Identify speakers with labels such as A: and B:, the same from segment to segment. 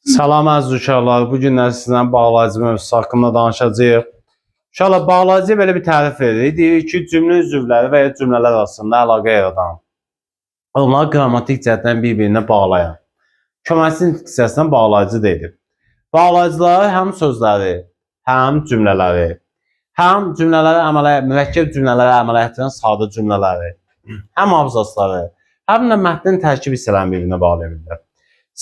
A: Salam əziz uşaqlar, bu günlər sizdən bağlayıcı mövzusu haqqında danışacağıq. Uşaqlar, bağlayıcı belə bir tərif veririk. Deyirik ki, cümlə üzvləri və ya cümlələr arasında əlaqə yaradan, onları qrammatik cəhətdən bir-birinə bağlayan, köməkçi hissəsindən bağlayıcı deyilir. Bağlayıcıları həm sözləri, həm cümlələri, həm mürəkkəb cümlələri əmələ gətirən sadə cümlələri, həm abzasları, həm də mətnin tərkib hissələrini bir-birinə bağlaya bilirlər.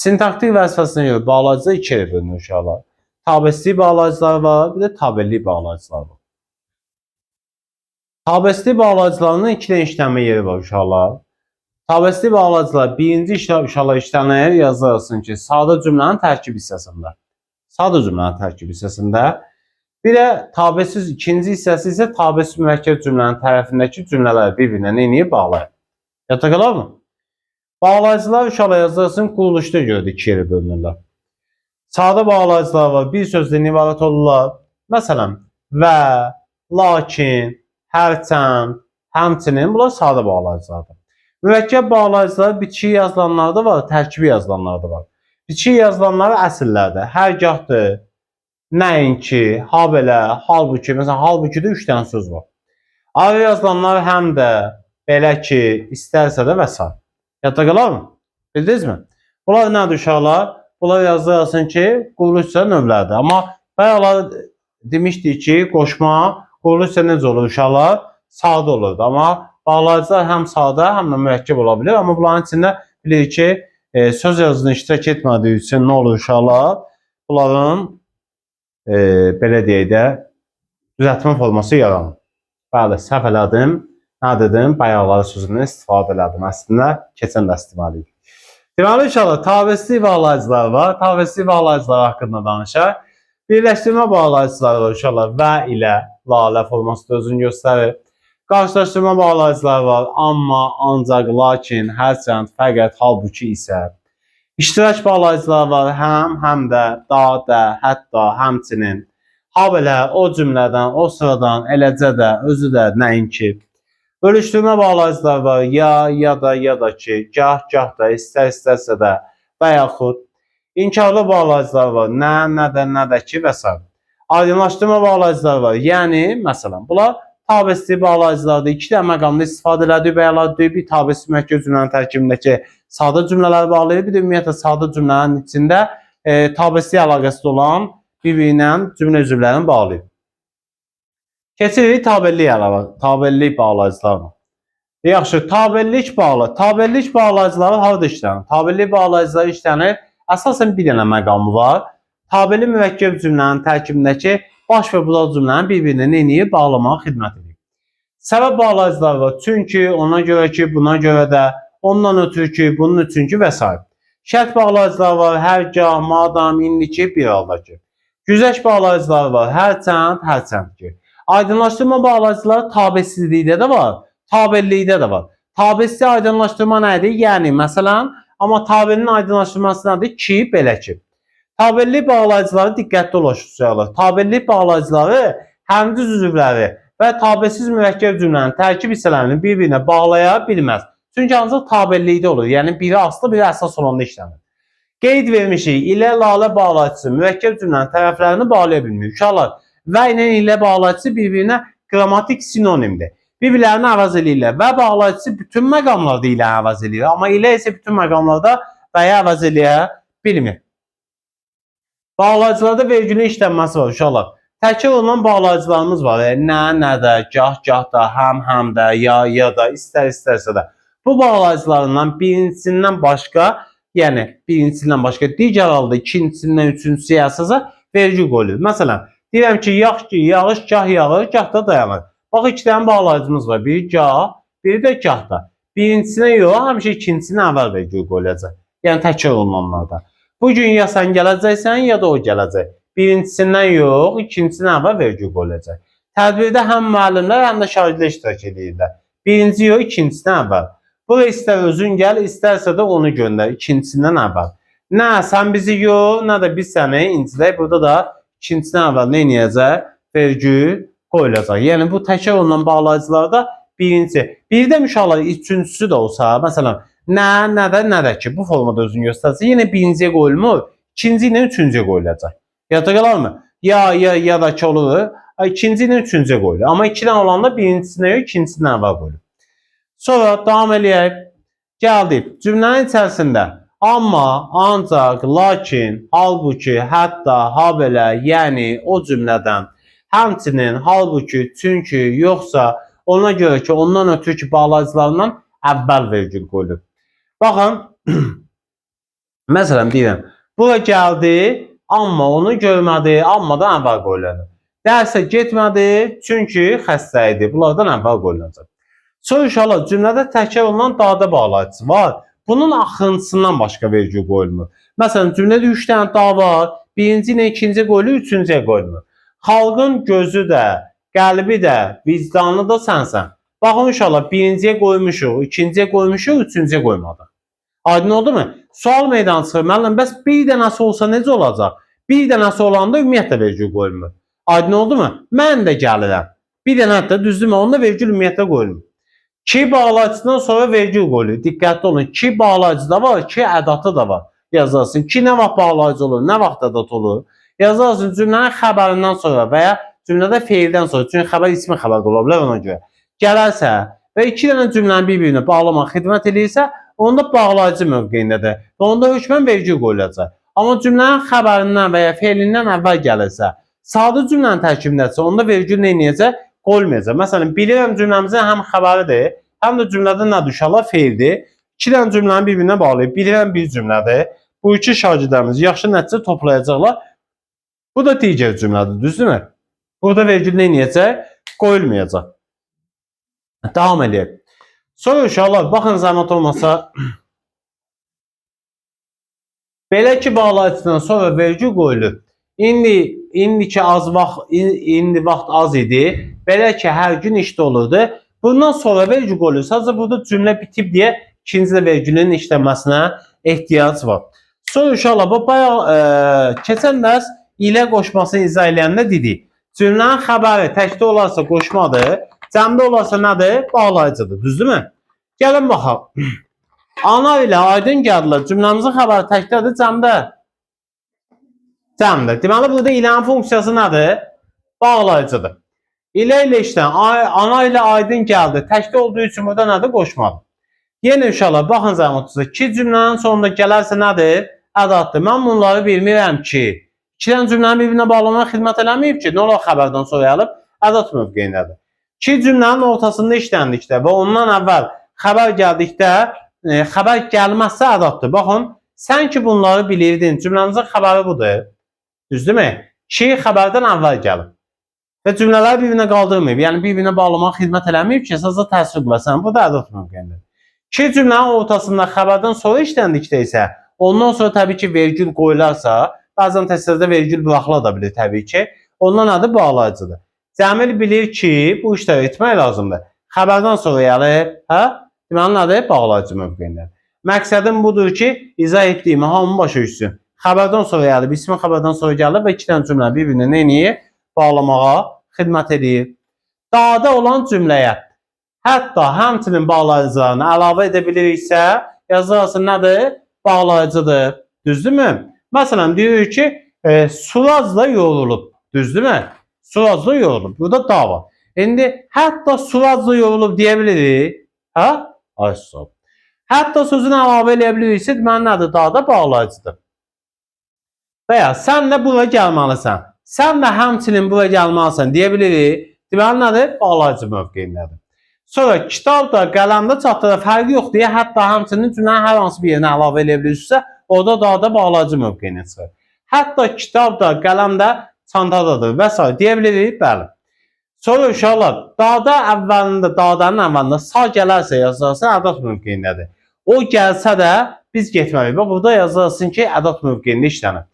A: Sintaktik vəzifəsinə görə bağlayıcılar iki yerə bölünür uşaqlar. Tabesli bağlayıcılar var, bir də tabelli bağlayıcılar var. Tabesli bağlayıcılarının iki dənə işlənmə yeri var uşaqlar. Tabesli bağlayıcılar birinci uşaqlar işlənir yazılırsın ki, sadə cümlənin tərkib hissəsində. Sadə cümlənin tərkib hissəsində. Bir də tabesiz ikinci hissəsi isə tabesiz mürəkkəb cümlənin tərəfindəki cümlələr bir-birinə nəyə bağlayır? Yadda qalarmı? Bağlayıcılar uşaqlar yazılırsın quruluşda görə də iki yerə bölünürlər. Sadə bağlayıcılar var, bir sözdən ibarət olurlar. Məsələn, və, lakin, hərçənd, həmçinin, bunlar sadə bağlayıcılardır. Mürəkkəb bağlayıcılar bitişik yazılanlar da var, tərkibi yazılanlar da var. Bitişik yazılanlar əsillərdə hərgahdır, nəinki, habelə, halbuki, məsələn, halbukidə 3 dənə söz var. Ayrı yazılanlar həm də, belə ki, istərsə də və s. Yadda qalar mı? Bildiniz mi? Bunlar nədir uşaqlar? Bunlar yazılsın ki, quruluşsa növlərdir. Amma bayaqlar demişdik ki, qoşma quruluşsa necə olur uşaqlar? Sadə olurdu. Amma bağlayıcılar həm sadə, həm də mürəkkəb ola bilir. Amma bunların içində bilirik ki, söz yazısında iştirak etmədiyi üçün nə olur uşaqlar? Bunların belə deyək də düzəltmə forması yaranır. Bəli, səhv elədim. Nə dedim? Bayaqları sözündən istifadə elədim. Əslində, keçən də istifadə edik. Deməli, inşallah, tabesli bağlayıcılar var. Tabesli bağlayıcılar haqqında danışaq. Birləşdirmə bağlayıcıları var inşallah. Və ilə lalə forması da özünü göstərir. Qarşılaşdırma bağlayıcılar var. Amma, ancaq, lakin, hərçənd, fəqət, halbuki isə. İştirak bağlayıcılar var. Həm də, da, hətta, həmçinin. Habelə, o cümlədən, o sıradan, eləcə də, özü də, nəinki. Bölüşdürmə bağlayıcılar var. Ya da ki, gah da, istərsə də və yaxud. İnkarlı bağlayıcılar var. Nə də ki və s. Aydınlaşdırma bağlayıcılar var. Yəni, məsələn, bunlar tabesli bağlayıcılardır. İki də məqamda istifadə elədiyi bəyanlar bir tabesli mürəkkəb cümlənin tərkibindəki sadə cümlələri bağlayır. Bir də ümumiyyətlə sadə cümlənin içində tabesli əlaqəsi olan bir-birinə cümlə üzvlərini bağlayır. Keçirik tabellik bağlayıcılarına. Yaxşı, tabellik bağlayıcıları harada işlənir? Tabellik bağlayıcıları işlənir. Əsasən bir dənə məqamı var. Tabelli mürəkkəb cümlənin tərkibindəki baş və budaq cümlənin bir-birinə nəyi bağlamağa xidmət edir. Səbəb bağlayıcıları var. Çünki, ona görə ki, buna görə də, ondan ötürü ki, bunun üçün ki və s. Şərt bağlayıcıları var. Hərgah, madam, indiki, bir halda ki. Güzəşt bağlayıcıları var. Hərçənd ki. Aydınlaşdırma bağlayıcıları tabesizlikdə də var, tabellikdə də var. Tabesi aydınlaşdırma nədir? Yəni, məsələn, amma tabelinin aydınlaşdırması nədir? Ki, belə ki. Tabelli bağlayıcıları diqqətli olacaqlar. Tabelli bağlayıcıları həmdiz üzvləri və tabesiz mürəkkəb cümlənin tərkib hissələrini bir-birinə bağlaya bilməz. Çünki ancaq tabellikdə olur. Yəni, biri aslı, biri əsas olanda işlənir. Qeyd vermişik, ilə lalə bağlayıcısı mürəkkəb cümlənin tərəflərini bağlaya bilmir. Uşaqlar, və ilə bağlayıcısı bir-birinə qrammatik sinonimdir. Bir-birlərini əvəz edirlər və bağlayıcısı bütün məqamlarda ilə əvəz edir. Amma ilə isə bütün məqamlarda və ya əvəz eləyə bilmir. Bağlayıcılarda vergülün işlənməsi var uşaqlar. Təkrar olunan bağlayıcılarımız var. Nə də, gah da, həm də, ya da, istərsə də. Bu bağlayıcılarından birincisindən başqa, yəni birincisindən başqa, digər halda ikincisindən üçüncüsüyə əsasə vergül qoyulur. Məsələn, deyirəm ki, yağış gah yağır, gah da dayanır. Bax, iki dənə bağlayıcımız var. Biri gah, biri də gah da. Birincisinə yox, həmişə ikincisine əvvəl vergül qoyulacaq. Yəni, təkrar olunanlarda. Bugün ya sən gələcəksən, ya da o gələcək. Birincisindən yox, ikincisinə əvvəl vergül qoyulacaq. Tədbirdə həm müəllimlər, həm də şagirdlər iştirak edirlər. Birinci yox, ikincisindən əvvəl. Bura istər özün gəl, istərsə də onu göndər, ikincisindən əvvəl. Nə sən bizi yox, nə də biz səni incilək. Burada da ikincisindən əvvəl nə edəcək? Vergül qoyulacaq. Yəni, bu təkrar olunan bağlayıcılarda birinci. Bir də uşaqlar, üçüncüsü də olsa, məsələn, nə də ki, bu formada özünü göstərsə, yenə birinciyə qoyulmur, ikinci ilə üçüncüyə qoyulacaq. Yadda qalarmı? Ya da ki olur. İkinci ilə üçüncüyə qoyulur. Amma 2-dən olanda birincisinə yox, ikincisindən əvvəl qoyulur. Sonra davam eləyək. Gəldik. Cümlənin içərisində amma, ancaq, lakin, halbuki, hətta, habelə, yəni o cümlədən, həmçinin, halbuki, çünki, yoxsa, ona görə ki, ondan ötürü ki, bağlayıcılarından əvvəl vergül qoyulur. Baxın, məsələn deyirəm, bura gəldi, amma onu görmədi, ammadan əvvəl qoyulur. Dərsə getmədi, çünki xəstə idi. Bunlardan əvvəl qoyulacaq. Sonra uşaqlar, cümlədə təkrar olunan dada bağlayıcısı var. Bunun axıncısından başqa vergül qoyulmur. Məsələn, cümlədə 3 dənə da var. Birinci ilə ikinci qoyulur, üçüncüyə qoyulmur. Xalqın gözü də, qəlbi də, vicdanı da sənsən. Baxın uşaqlar, birinciyə qoymuşuq, ikinciyə qoymuşuq, üçüncüyə qoymadıq. Aydın oldu mu? Sual meydanı çıxır. Müəllim, bəs bir dənəsi olsa necə olacaq? Bir dənəsi olanda ümumiyyətlə vergül qoyulmur. Aydın oldu mu? Mən də gəlirəm. Bir dənə də düzdürmü? Onda vergül ümumiyyətlə qoyulmur. Ki bağlayıcıdan sonra vergül qoyulur. Diqqətli olun. Ki bağlayıcı da var, ki ədatı da var. Yazarsın. Ki nə vaxt bağlayıcı olur, nə vaxt ədat olur. Yazarsın cümlənin xəbərindən sonra və ya cümlədə feildən sonra. Çünki xəbər ismi xəbər ola bilər ona görə. Gələrsə və iki dənə cümlənin bir-birinə bağlamaq xidmət edirsə, onda bağlayıcı mövqeyindədir. Və onda hökmən vergül qoyulacaq. Amma cümlənin xəbərindən və ya feilindən əvvəl gəlirsə, sadə cümlənin tərkibindədirsə, onda vergül nə edəcək? Qoyulmayacaq. Məsələn, bilirəm cümləmizin həm xəbəridir, həm də cümlədə nədir uşaqlar? Feildir. İki dənə cümləni bir-birinə bağlayıb, bilirəm bir cümlədir. Bu iki şagirdlərimiz yaxşı nəticə toplayacaqlar. Bu da digər cümlədir, düzdürmü? Burada vergül nə edəcək? Qoyulmayacaq. Davam edək. Sonra uşaqlar, baxın zəhmət olmasa, belə ki bağlayıcıdan sonra vergül qoyulur. İndiki vaxt az idi. Belə ki, hər gün işdə olurdu. Bundan sonra vergül qoyulur. Sadəcə burada cümlə bitib deyə ikinci də vergülün işlənməsinə ehtiyac var. Sonra uşaqlar, bu bayaq keçən dərs ilə qoşmasını izah eləyəndə dedik. Cümlənin xəbəri təkdə olarsa qoşmadır, cəmdə olarsa nədir? Bağlayıcıdır. Düzdürmü? Gəlin baxaq. Ana ilə aydın gəldilər. Cümləmizin xəbəri təkdədir, cəmdə. Cəmdə. Deməli, burada ilənin funksiyası nədir? Bağlayıcıdır. İlə işlən, ana ilə aydın gəldi. Təkdə olduğu üçün burada nədir? Qoşmadır. Yenə uşaqlar, baxın zəhmətinize. Ki cümlənin sonunda gələrsə nədir? Ədatdır. Mən bunları bilmirəm ki. İki dənə cümlənin bir-birinə bağlamaya xidmət eləməyib ki, nə olar xəbərdən sonra gəlib? Ədat mövqeyindədir. Ki cümlənin ortasında işləndikdə və ondan əvvəl xəbər gəldikdə, xəbər gəlməzsə ədatdır. Baxın, sən ki bunları bilirdin. Cümləmizin xəbəri budur. Düzdürmü? Ki xəbərdən əvvəl gəlib. Və cümlələri bir-birinə qaldırmayıb. Yəni bir-birinə bağlamaya xidmət eləməyib ki, əsasda təsvir qılasan. Bu da ədat mövqeyindir. Ki cümlənin ortasında xəbərdən sonra işləndikdə isə, ondan sonra təbii ki vergül qoyularsa, bəzən testlərdə vergül buraxıla da bilir təbii ki. Ondan adı bağlayıcıdır. Cəmil bilir ki, bu işləri etmək lazımdır. Xəbərdən sonra gəlir, hə? Deməli nədir? Bağlayıcı mövqeyində. Məqsədim budur ki, izah etdiyimi hamı başa düşsün. Xəbərdən sonra gəlib, ismi xəbərdən sonra gəlib və iki dənə cümlə bir-birinə nə edir? Bağlamağa xidmət edir. Da'da olan cümləyə hətta həmçinin bağlayıcılarını əlavə edə biliriksə, yazarsın nədir? Bağlayıcıdır. Düzdürmü? Məsələn, deyir ki, Surazla yorulub. Düzdürmü? Surazla yorulub. Burada da var. İndi hətta Surazla yorulub deyə bilirik. Hə? Ay sağ ol. Hətta sözünü əlavə edə biliriksə, deməli nədir? Da'da bağlayıcıdır. Və ya sən də bura gəlməlisən. Sən də həmçinin bura gəlməlisən deyə bilirik. Deməli nədir? Bağlayıcı mövqeyindədir. Sonra kitabda, qələmdə çatdıra fərqi yox deyə hətta həmçinin cümlənin hər hansı bir yerinə əlavə edə bilirsə, orada da'da bağlayıcı mövqeyinə çıxır. Hətta kitabda, qələmdə, çantadadır və s. deyə bilirik. Bəli. Sonra uşaqlar, da'danın əvvəlində sağ gələrsə yazarsa ədat mövqeyindədir. O gəlsə də biz getməliyik. Və burada yazarsın ki, ədat mövqeyində işlənir.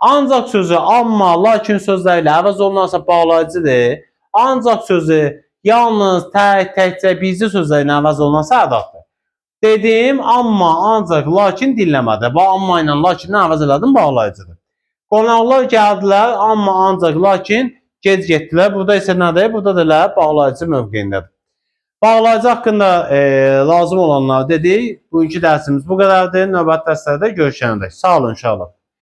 A: Ancaq sözü amma, lakin sözləri ilə əvəz olunarsa bağlayıcıdır. Ancaq sözü yalnız, təkcə, bizli sözləri ilə əvəz olunarsa ədatdır. Dedim, amma, ancaq, lakin dinləmədi. Və amma ilə lakinlə əvəz elədim, bağlayıcıdır. Qonaqlar gəldilər, amma, ancaq, lakin gec getdilər. Burada isə nədir? Burada da elə bağlayıcı mövqeyindədir. Bağlayıcı haqqında lazım olanlar dedik. Bugünkü dərsimiz bu qədərdir. Növbəti dərslərdə görüşənədək. Sağ olun inşallah.